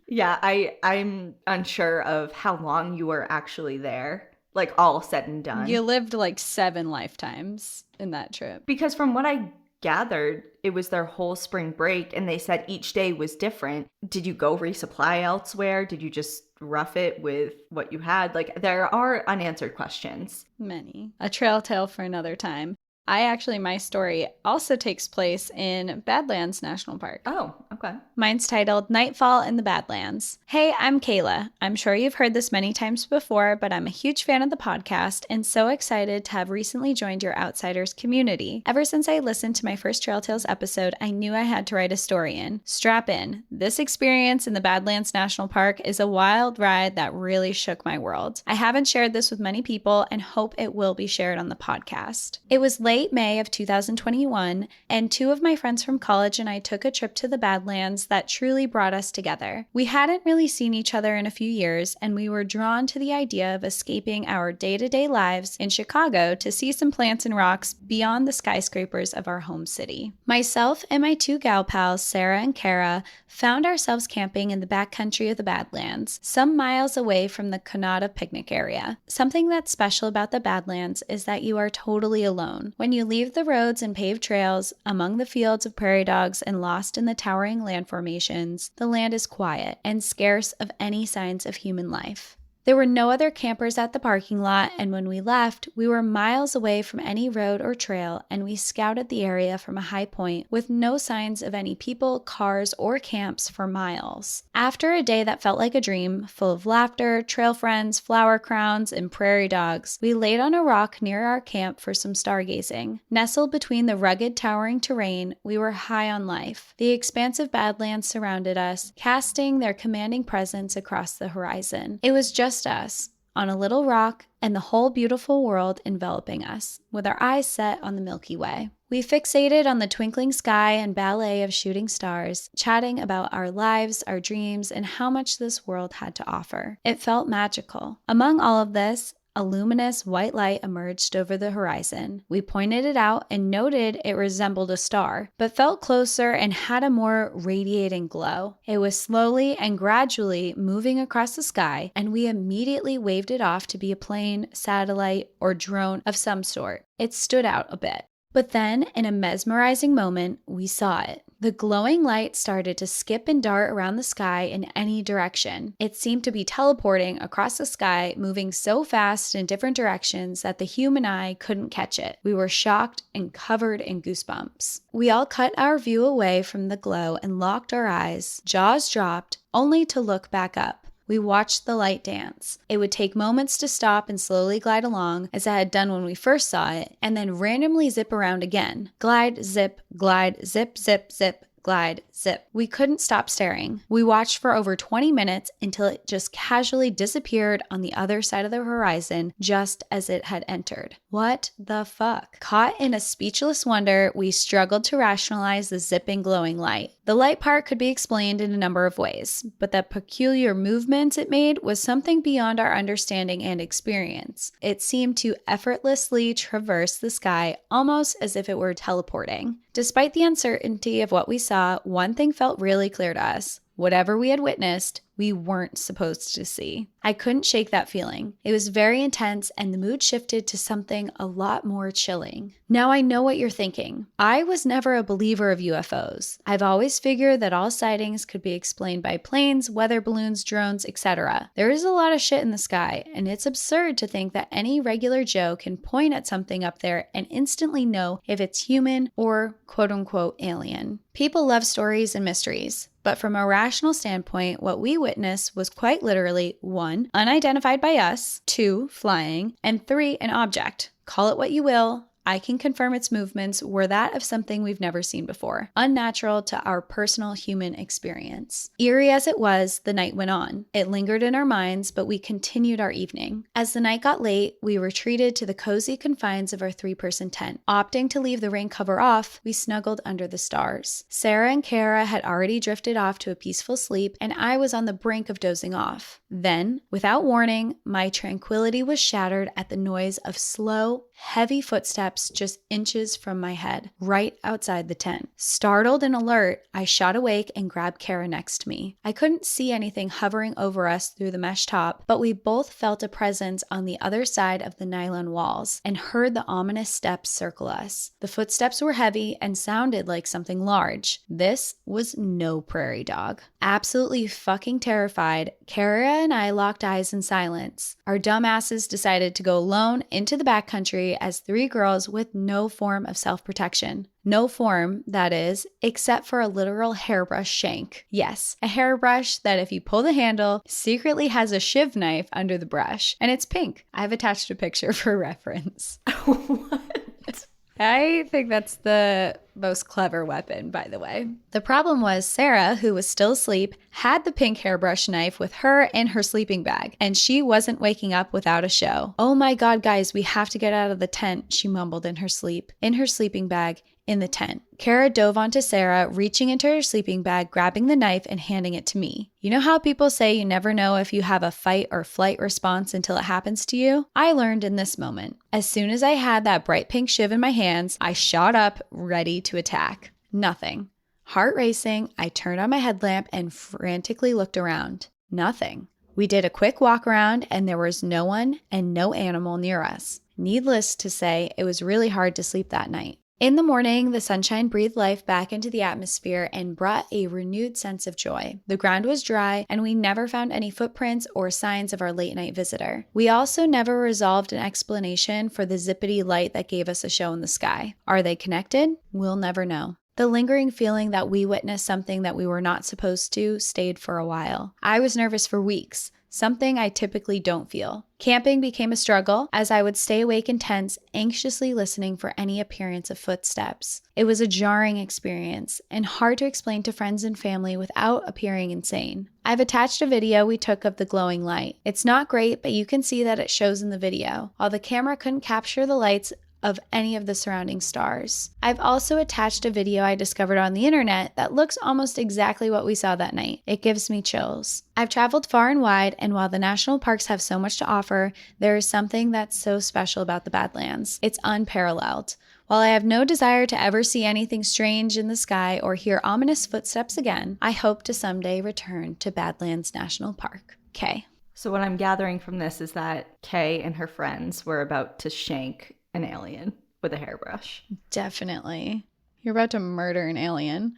Yeah, I'm unsure of how long you were actually there. Like all said and done. You lived like 7 lifetimes in that trip. Because from what I gathered, it was their whole spring break and they said each day was different. Did you go resupply elsewhere? Did you just rough it with what you had? Like, there are unanswered questions. Many. A trail tale for another time. My story also takes place in Badlands National Park. Oh, okay. Mine's titled Nightfall in the Badlands. Hey, I'm Kayla. I'm sure you've heard this many times before, but I'm a huge fan of the podcast and so excited to have recently joined your Outsiders community. Ever since I listened to my first Trail Tales episode, I knew I had to write a story in. Strap in. This experience in the Badlands National Park is a wild ride that really shook my world. I haven't shared this with many people and hope it will be shared on the podcast. It was late late May of 2021, and 2 of my friends from college and I took a trip to the Badlands that truly brought us together. We hadn't really seen each other in a few years, and we were drawn to the idea of escaping our day-to-day lives in Chicago to see some plants and rocks beyond the skyscrapers of our home city. Myself and my 2 gal pals, Sarah and Kara, found ourselves camping in the backcountry of the Badlands, some miles away from the Kanata picnic area. Something that's special about the Badlands is that you are totally alone. When you leave the roads and paved trails, among the fields of prairie dogs and lost in the towering land formations, the land is quiet and scarce of any signs of human life. There were no other campers at the parking lot, and when we left, we were miles away from any road or trail, and we scouted the area from a high point with no signs of any people, cars, or camps for miles. After a day that felt like a dream, full of laughter, trail friends, flower crowns, and prairie dogs, we laid on a rock near our camp for some stargazing. Nestled between the rugged, towering terrain, we were high on life. The expansive Badlands surrounded us, casting their commanding presence across the horizon. It was just us on a little rock and the whole beautiful world enveloping us, with our eyes set on the Milky Way. We fixated on the twinkling sky and ballet of shooting stars, chatting about our lives, our dreams, and how much this world had to offer. It felt magical. Among all of this, a luminous white light emerged over the horizon. We pointed it out and noted it resembled a star, but felt closer and had a more radiating glow. It was slowly and gradually moving across the sky, and we immediately waved it off to be a plane, satellite, or drone of some sort. It stood out a bit. But then, in a mesmerizing moment, we saw it. The glowing light started to skip and dart around the sky in any direction. It seemed to be teleporting across the sky, moving so fast in different directions that the human eye couldn't catch it. We were shocked and covered in goosebumps. We all cut our view away from the glow and locked our eyes, jaws dropped, only to look back up. We watched the light dance. It would take moments to stop and slowly glide along, as it had done when we first saw it, and then randomly zip around again. Glide, zip, zip, zip, glide, zip. We couldn't stop staring. We watched for over 20 minutes until it just casually disappeared on the other side of the horizon just as it had entered. What the fuck? Caught in a speechless wonder, we struggled to rationalize the zipping glowing light. The light part could be explained in a number of ways, but the peculiar movements it made was something beyond our understanding and experience. It seemed to effortlessly traverse the sky almost as if it were teleporting. Despite the uncertainty of what we saw, one thing felt really clear to us. Whatever we had witnessed, we weren't supposed to see. I couldn't shake that feeling. It was very intense, and the mood shifted to something a lot more chilling. Now I know what you're thinking. I was never a believer of UFOs. I've always figured that all sightings could be explained by planes, weather balloons, drones, etc. There is a lot of shit in the sky, and it's absurd to think that any regular Joe can point at something up there and instantly know if it's human or quote-unquote alien. People love stories and mysteries. But from a rational standpoint, what we witnessed was quite literally 1, unidentified by us, 2, flying, and 3, an object. Call it what you will. I can confirm its movements were that of something we've never seen before, unnatural to our personal human experience. Eerie as it was, the night went on. It lingered in our minds, but we continued our evening. As the night got late, we retreated to the cozy confines of our 3-person tent. Opting to leave the rain cover off, we snuggled under the stars. Sarah and Kara had already drifted off to a peaceful sleep, and I was on the brink of dozing off. Then, without warning, my tranquility was shattered at the noise of slow, heavy footsteps just inches from my head, right outside the tent. Startled and alert, I shot awake and grabbed Kara next to me. I couldn't see anything hovering over us through the mesh top, but we both felt a presence on the other side of the nylon walls and heard the ominous steps circle us. The footsteps were heavy and sounded like something large. This was no prairie dog. Absolutely fucking terrified, Kara and I locked eyes in silence. Our dumbasses decided to go alone into the backcountry as 3 girls with no form of self-protection. No form, that is, except for a literal hairbrush shank. Yes, a hairbrush that if you pull the handle, secretly has a shiv knife under the brush. And it's pink. I've attached a picture for reference. What? I think that's the most clever weapon, by the way. The problem was Sarah, who was still asleep, had the pink hairbrush knife with her in her sleeping bag, and she wasn't waking up without a show. "Oh my God, guys, we have to get out of the tent," she mumbled in her sleeping bag, in the tent. Kara dove onto Sarah, reaching into her sleeping bag, grabbing the knife and handing it to me. You know how people say you never know if you have a fight or flight response until it happens to you? I learned in this moment. As soon as I had that bright pink shiv in my hands, I shot up, ready to attack. Nothing. Heart racing, I turned on my headlamp and frantically looked around. Nothing. We did a quick walk around and there was no one and no animal near us. Needless to say, it was really hard to sleep that night. In the morning, the sunshine breathed life back into the atmosphere and brought a renewed sense of joy. The ground was dry, and we never found any footprints or signs of our late-night visitor. We also never resolved an explanation for the zippity light that gave us a show in the sky. Are they connected? We'll never know. The lingering feeling that we witnessed something that we were not supposed to stayed for a while. I was nervous for weeks. Something I typically don't feel. Camping became a struggle as I would stay awake and tense, anxiously listening for any appearance of footsteps. It was a jarring experience and hard to explain to friends and family without appearing insane. I've attached a video we took of the glowing light. It's not great, but you can see that it shows in the video. While the camera couldn't capture the lights of any of the surrounding stars. I've also attached a video I discovered on the internet that looks almost exactly what we saw that night. It gives me chills. I've traveled far and wide, and while the national parks have so much to offer, there is something that's so special about the Badlands. It's unparalleled. While I have no desire to ever see anything strange in the sky or hear ominous footsteps again, I hope to someday return to Badlands National Park. Kay. So what I'm gathering from this is that Kay and her friends were about to shank an alien with a hairbrush. Definitely. You're about to murder an alien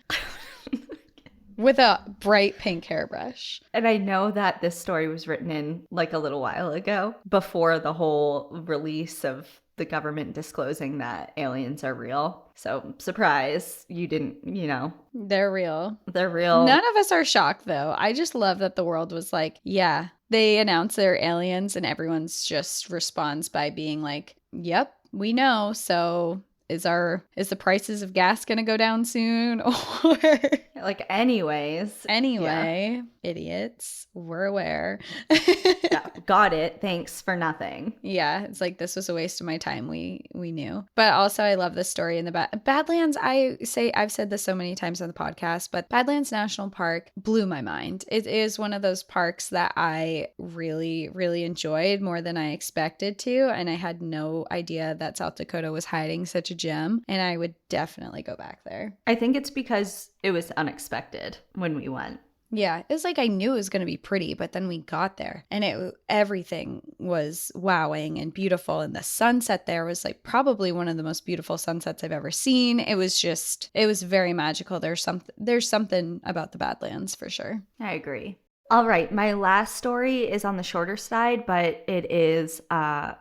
with a bright pink hairbrush. And I know that this story was written in like a little while ago, before the whole release of the government disclosing that aliens are real. So surprise, you didn't, They're real. They're real. None of us are shocked though. I just love that the world was like, yeah, they announce they're aliens and everyone's just responds by being like, yep, we know. So is the prices of gas going to go down soon? Or like anyway, yeah. Idiots, we're aware. Yeah, got it. Thanks for nothing. Yeah, it's like this was a waste of my time. We knew. But also I love this story in the Badlands. I've said this so many times on the podcast, but Badlands National Park blew my mind. It is one of those parks that I really, really enjoyed more than I expected to, and I had no idea that South Dakota was hiding such a gem, and I would definitely go back there. I think it's because it was unexpected when we went. Yeah, it was like I knew it was going to be pretty, but then we got there and everything was wowing and beautiful. And the sunset there was like probably one of the most beautiful sunsets I've ever seen. It was very magical. There's something about the Badlands for sure. I agree. All right, my last story is on the shorter side, but it is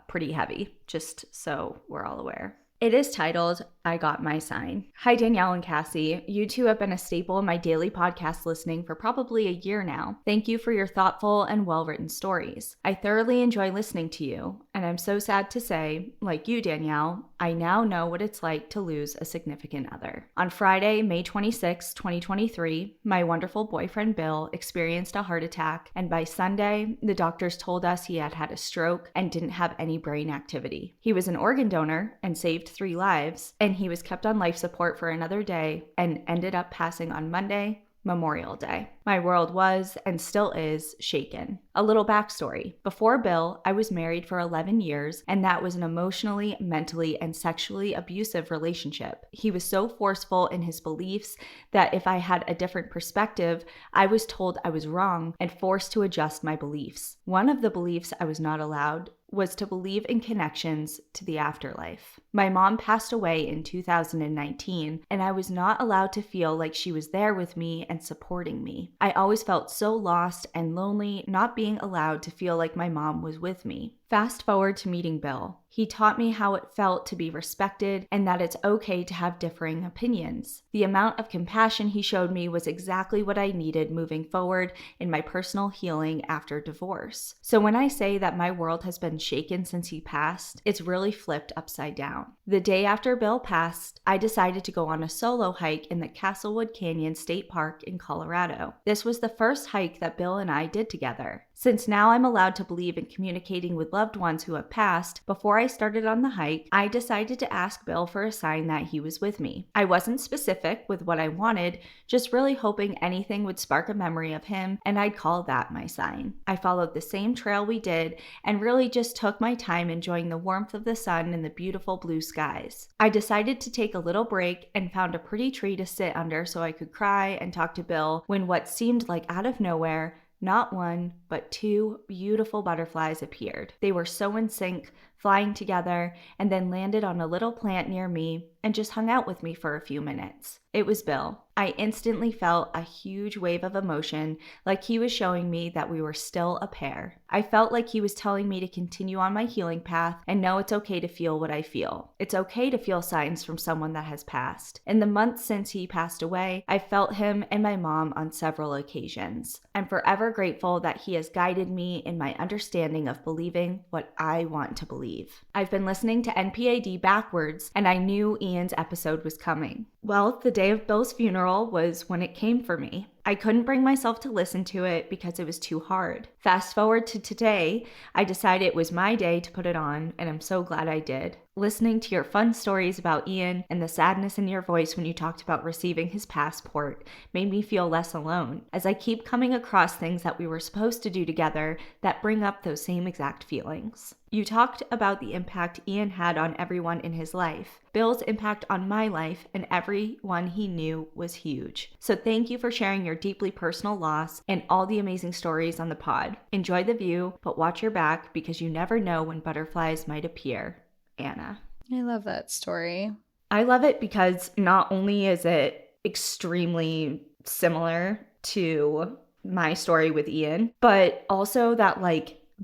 pretty heavy, just so we're all aware. It is titled, I Got My Sign. Hi, Danielle and Cassie. You two have been a staple in my daily podcast listening for probably a year now. Thank you for your thoughtful and well-written stories. I thoroughly enjoy listening to you, and I'm so sad to say, like you, Danielle, I now know what it's like to lose a significant other. On Friday, May 26, 2023, my wonderful boyfriend Bill experienced a heart attack, and by Sunday, the doctors told us he had had a stroke and didn't have any brain activity. He was an organ donor and saved 3 lives, and he was kept on life support for another day and ended up passing on Monday, Memorial Day. My world was, and still is, shaken. A little backstory. Before Bill, I was married for 11 years, and that was an emotionally, mentally, and sexually abusive relationship. He was so forceful in his beliefs that if I had a different perspective, I was told I was wrong and forced to adjust my beliefs. One of the beliefs I was not allowed was to believe in connections to the afterlife. My mom passed away in 2019, and I was not allowed to feel like she was there with me and supporting me. I always felt so lost and lonely not being allowed to feel like my mom was with me. Fast forward to meeting Bill. He taught me how it felt to be respected and that it's okay to have differing opinions. The amount of compassion he showed me was exactly what I needed moving forward in my personal healing after divorce. So when I say that my world has been shaken since he passed, it's really flipped upside down. The day after Bill passed, I decided to go on a solo hike in the Castlewood Canyon State Park in Colorado. This was the first hike that Bill and I did together. Since now I'm allowed to believe in communicating with loved ones who have passed, before I started on the hike, I decided to ask Bill for a sign that he was with me. I wasn't specific with what I wanted, just really hoping anything would spark a memory of him, and I'd call that my sign. I followed the same trail we did and really just took my time enjoying the warmth of the sun and the beautiful blue skies. I decided to take a little break and found a pretty tree to sit under so I could cry and talk to Bill when what seemed like out of nowhere, not one, but two beautiful butterflies appeared. They were so in sync, flying together, and then landed on a little plant near me and just hung out with me for a few minutes. It was Bill. I instantly felt a huge wave of emotion, like he was showing me that we were still a pair. I felt like he was telling me to continue on my healing path and know it's okay to feel what I feel. It's okay to feel signs from someone that has passed. In the months since he passed away, I felt him and my mom on several occasions. I'm forever grateful that he has guided me in my understanding of believing what I want to believe. I've been listening to NPAD backwards, and I knew Ian's episode was coming. Well, the day of Bill's funeral was when it came for me. I couldn't bring myself to listen to it because it was too hard. Fast forward to today, I decided it was my day to put it on, and I'm so glad I did. Listening to your fun stories about Ian and the sadness in your voice when you talked about receiving his passport made me feel less alone, as I keep coming across things that we were supposed to do together that bring up those same exact feelings. You talked about the impact Ian had on everyone in his life. Bill's impact on my life and everyone he knew was huge. So thank you for sharing your deeply personal loss and all the amazing stories on the pod. Enjoy the view, but watch your back because you never know when butterflies might appear. Anna. I love that story. I love it because not only is it extremely similar to my story with Ian, but also that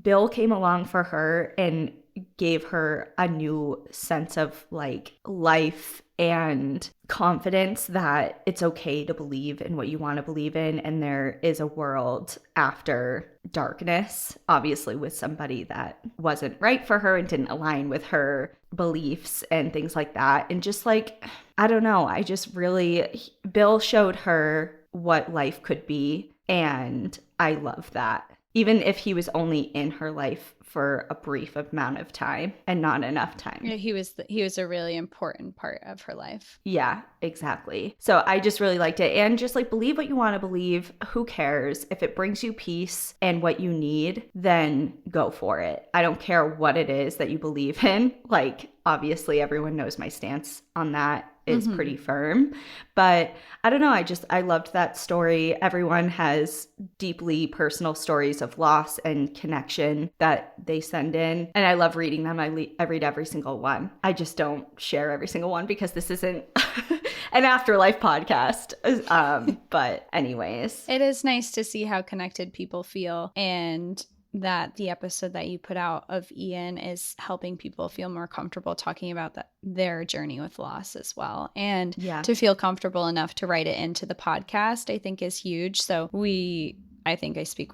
Bill came along for her and gave her a new sense of life and confidence that it's okay to believe in what you want to believe in, and there is a world after darkness, obviously with somebody that wasn't right for her and didn't align with her beliefs and things like that. And just I don't know, Bill showed her what life could be, and I love that. Even if he was only in her life for a brief amount of time and not enough time. Yeah, he was a really important part of her life. Yeah, exactly. So I just really liked it. And just believe what you want to believe. Who cares? If it brings you peace and what you need, then go for it. I don't care what it is that you believe in. Obviously everyone knows my stance on that is pretty firm, but I don't know. I loved that story. Everyone has deeply personal stories of loss and connection that they send in, and I love reading them. I read every single one. I just don't share every single one because this isn't an afterlife podcast. But anyways, it is nice to see how connected people feel, and that the episode that you put out of Ian is helping people feel more comfortable talking about their journey with loss as well. And to feel comfortable enough to write it into the podcast, I think is huge. So I think I speak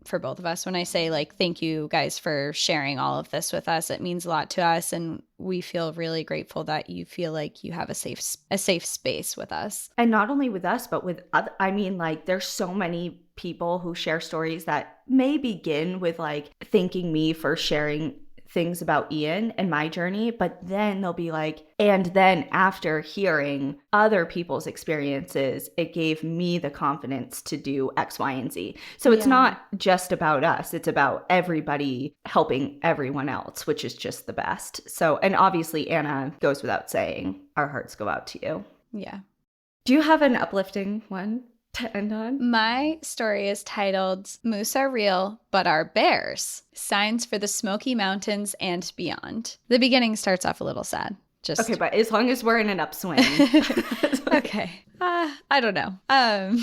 for both of us when I say thank you guys for sharing all of this with us. It means a lot to us, and we feel really grateful that you feel like you have a safe space with us. And not only with us, but with other, there's so many people who share stories that may begin with thanking me for sharing things about Ian and my journey, but then they'll be and then after hearing other people's experiences, it gave me the confidence to do X, Y, and Z. So it's not just about us. It's about everybody helping everyone else, which is just the best. So, and obviously Anna, goes without saying, our hearts go out to you. Yeah. Do you have an uplifting one to end on? My story is titled Moose Are Real, But Are Bears? Signs for the Smoky Mountains and Beyond. The beginning starts off a little sad. Okay, but as long as we're in an upswing. Okay. I don't know.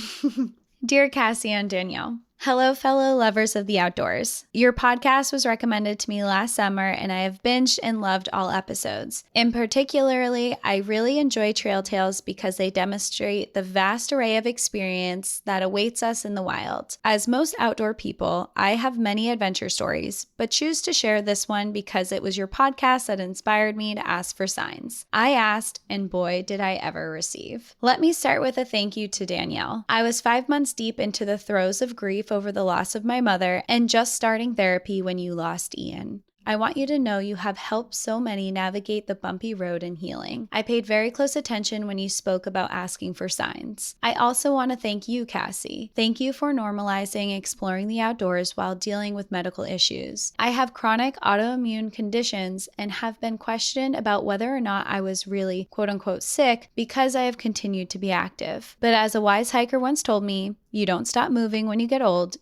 Dear Cassie and Danielle, Hello, fellow lovers of the outdoors. Your podcast was recommended to me last summer, and I have binged and loved all episodes. In particularly, I really enjoy Trail Tales because they demonstrate the vast array of experience that awaits us in the wild. As most outdoor people, I have many adventure stories, but choose to share this one because it was your podcast that inspired me to ask for signs. I asked, and boy, did I ever receive. Let me start with a thank you to Danielle. I was 5 months deep into the throes of grief over the loss of my mother and just starting therapy when you lost Ian. I want you to know you have helped so many navigate the bumpy road in healing. I paid very close attention when you spoke about asking for signs. I also want to thank you, Cassie. Thank you for normalizing exploring the outdoors while dealing with medical issues. I have chronic autoimmune conditions and have been questioned about whether or not I was really quote-unquote sick because I have continued to be active. But as a wise hiker once told me, you don't stop moving when you get old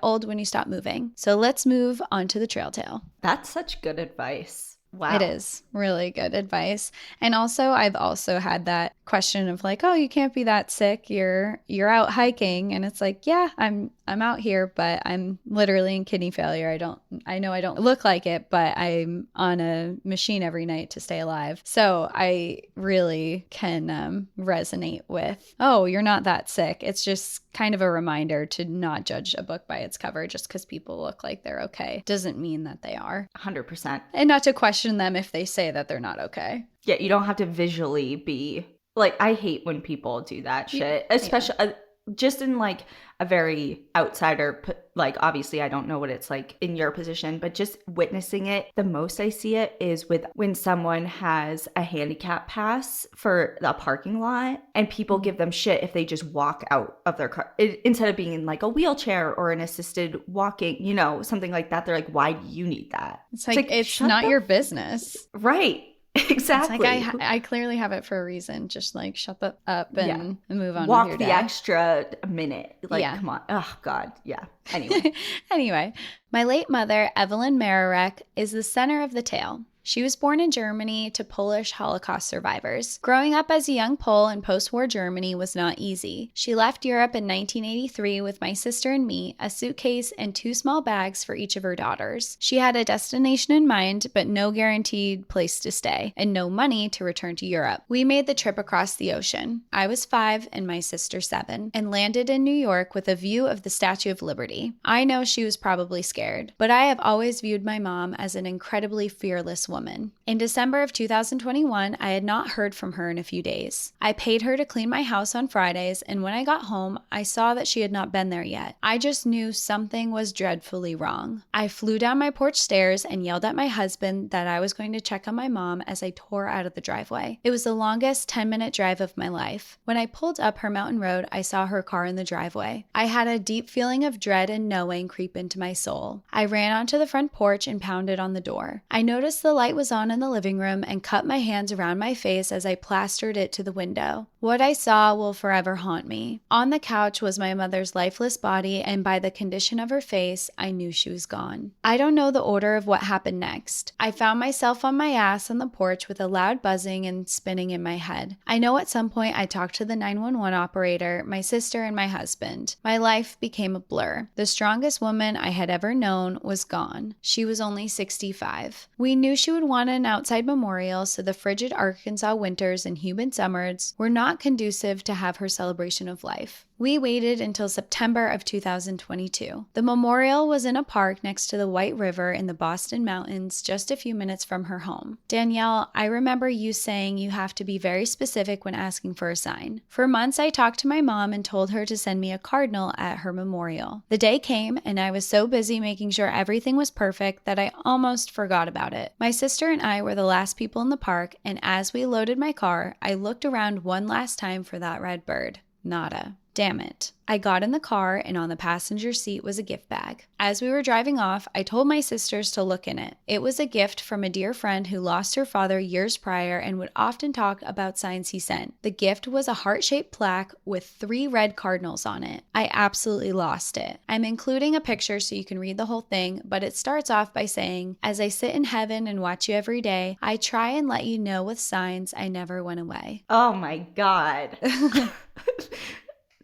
old when you stop moving. So let's move on to the trail tale. That's such good advice. Wow. It is really good advice. And also, I've also had that question of like, oh, you can't be that sick. You're out hiking. And it's like, yeah, I'm out here, but I'm literally in kidney failure. I know I don't look like it, but I'm on a machine every night to stay alive. So I really can resonate with, oh, you're not that sick. It's just kind of a reminder to not judge a book by its cover. Just because people look like they're okay doesn't mean that they are. 100%. And not to question them if they say that they're not okay. Yeah, you don't have to visually be like, I hate when people do that shit, especially just in like a very outsider, like obviously I don't know what it's like in your position, but just witnessing it, the most I see it is with when someone has a handicap pass for the parking lot and people give them shit if they just walk out of their car instead of being in like a wheelchair or an assisted walking, you know, something like that. They're like, why do you need that? It's like it's not your business. Right. Exactly. It's like I clearly have it for a reason. Just like shut up and move on. Walk with your the day. extra minute. Like, come on. Oh, God. Yeah. Anyway, my late mother, Evelyn Mararek, is the center of the tale. She was born in Germany to Polish Holocaust survivors. Growing up as a young Pole in post-war Germany was not easy. She left Europe in 1983 with my sister and me, a suitcase and 2 small bags for each of her daughters. She had a destination in mind, but no guaranteed place to stay, and no money to return to Europe. We made the trip across the ocean. I was 5 and my sister 7, and landed in New York with a view of the Statue of Liberty. I know she was probably scared, but I have always viewed my mom as an incredibly fearless woman. In December of 2021, I had not heard from her in a few days. I paid her to clean my house on Fridays, and when I got home, I saw that she had not been there yet. I just knew something was dreadfully wrong. I flew down my porch stairs and yelled at my husband that I was going to check on my mom as I tore out of the driveway. It was the longest 10-minute drive of my life. When I pulled up her mountain road, I saw her car in the driveway. I had a deep feeling of dread and knowing creep into my soul. I ran onto the front porch and pounded on the door. I noticed the light was on in the living room and cut my hands around my face as I plastered it to the window. What I saw will forever haunt me. On the couch was my mother's lifeless body, and by the condition of her face, I knew she was gone. I don't know the order of what happened next. I found myself on my ass on the porch with a loud buzzing and spinning in my head. I know at some point I talked to the 911 operator, my sister, and my husband. My life became a blur. The strongest woman I had ever known was gone. She was only 65. We knew she would want an outside memorial, so the frigid Arkansas winters and humid summers were not conducive to have her celebration of life. We waited until September of 2022. The memorial was in a park next to the White River in the Boston Mountains, just a few minutes from her home. Danielle, I remember you saying you have to be very specific when asking for a sign. For months, I talked to my mom and told her to send me a cardinal at her memorial. The day came, and I was so busy making sure everything was perfect that I almost forgot about it. My sister and I were the last people in the park, and as we loaded my car, I looked around one last time for that red bird. Nada. Damn it. I got in the car, and on the passenger seat was a gift bag. As we were driving off, I told my sisters to look in it. It was a gift from a dear friend who lost her father years prior and would often talk about signs he sent. The gift was a heart-shaped plaque with 3 red cardinals on it. I absolutely lost it. I'm including a picture so you can read the whole thing, but it starts off by saying, "As I sit in heaven and watch you every day, I try and let you know with signs I never went away." Oh my God.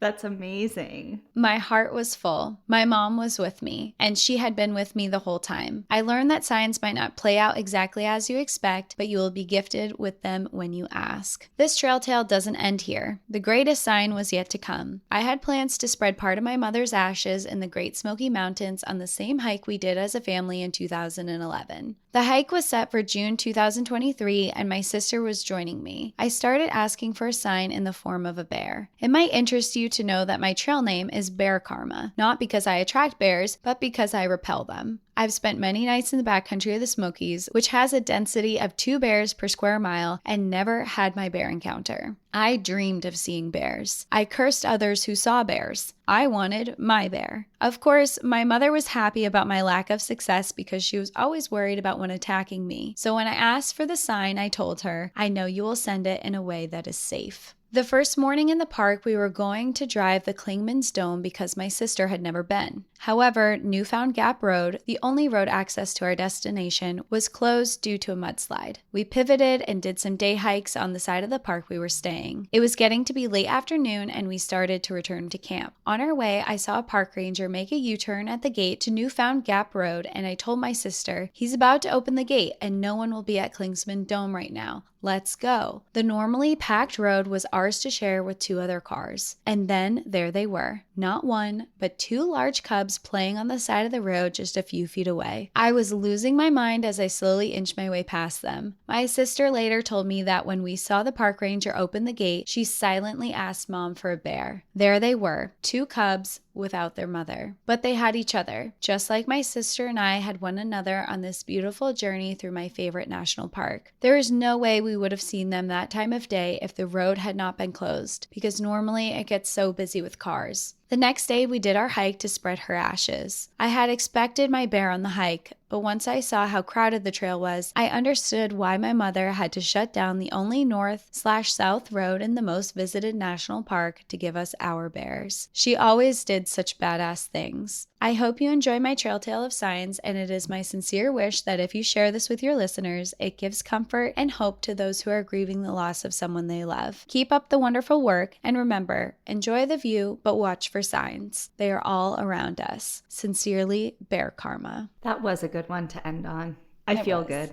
That's amazing. My heart was full. My mom was with me, and she had been with me the whole time. I learned that signs might not play out exactly as you expect, but you will be gifted with them when you ask. This trail tale doesn't end here. The greatest sign was yet to come. I had plans to spread part of my mother's ashes in the Great Smoky Mountains on the same hike we did as a family in 2011. The hike was set for June 2023, and my sister was joining me. I started asking for a sign in the form of a bear. It might interest you to know that my trail name is Bear Karma, not because I attract bears, but because I repel them. I've spent many nights in the backcountry of the Smokies, which has a density of 2 bears per square mile, and never had my bear encounter. I dreamed of seeing bears. I cursed others who saw bears. I wanted my bear. Of course, my mother was happy about my lack of success because she was always worried about one attacking me. So when I asked for the sign, I told her, "I know you will send it in a way that is safe." The first morning in the park, we were going to drive the Klingman's Dome because my sister had never been. However, Newfound Gap Road, the only road access to our destination, was closed due to a mudslide. We pivoted and did some day hikes on the side of the park we were staying. It was getting to be late afternoon and we started to return to camp. On our way, I saw a park ranger make a U-turn at the gate to Newfound Gap Road, and I told my sister, "He's about to open the gate and no one will be at Klingsman Dome right now. Let's go." The normally packed road was ours to share with 2 other cars. And then there they were, not 1, but 2 large cubs playing on the side of the road just a few feet away. I was losing my mind as I slowly inched my way past them. My sister later told me that when we saw the park ranger open the gate, she silently asked Mom for a bear. There they were, 2 cubs without their mother. But they had each other, just like my sister and I had one another on this beautiful journey through my favorite national park. There is no way we would have seen them that time of day if the road had not been closed, because normally it gets so busy with cars. The next day, we did our hike to spread her ashes. I had expected my bear on the hike, but once I saw how crowded the trail was, I understood why my mother had to shut down the only north/south road in the most visited national park to give us our bears. She always did such badass things. I hope you enjoy my trail tale of signs, and it is my sincere wish that if you share this with your listeners, it gives comfort and hope to those who are grieving the loss of someone they love. Keep up the wonderful work, and remember, enjoy the view, but watch for signs. They are all around us. Sincerely, Bear Karma. That was a good one to end on. I feel good.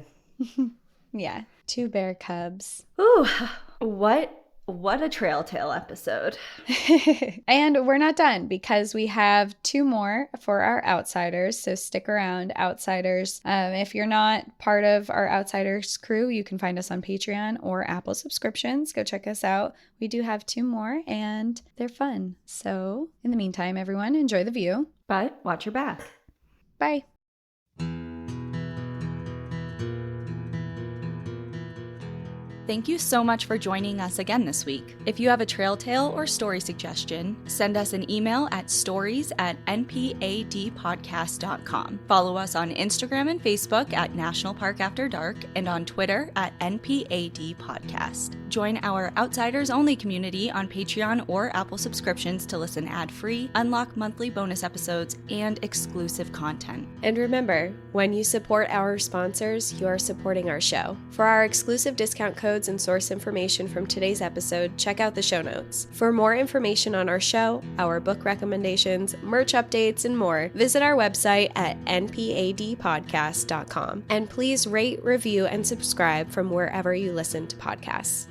Yeah, 2 bear cubs. Ooh, what a trail tale episode. And we're not done because we have 2 more for our outsiders. So stick around, outsiders. If you're not part of our outsiders crew, you can find us on Patreon or Apple subscriptions. Go check us out. We do have 2 more and they're fun. So in the meantime, everyone, enjoy the view. But watch your back. Bye. Thank you so much for joining us again this week. If you have a trail tale or story suggestion, send us an email at stories@npadpodcast.com. Follow us on Instagram and Facebook at National Park After Dark and on Twitter at NPAD Podcast. Join our Outsiders Only community on Patreon or Apple subscriptions to listen ad-free, unlock monthly bonus episodes, and exclusive content. And remember, when you support our sponsors, you are supporting our show. For our exclusive discount codes and source information from today's episode, check out the show notes. For more information on our show, our book recommendations, merch updates, and more, visit our website at npadpodcast.com. And please rate, review, and subscribe from wherever you listen to podcasts.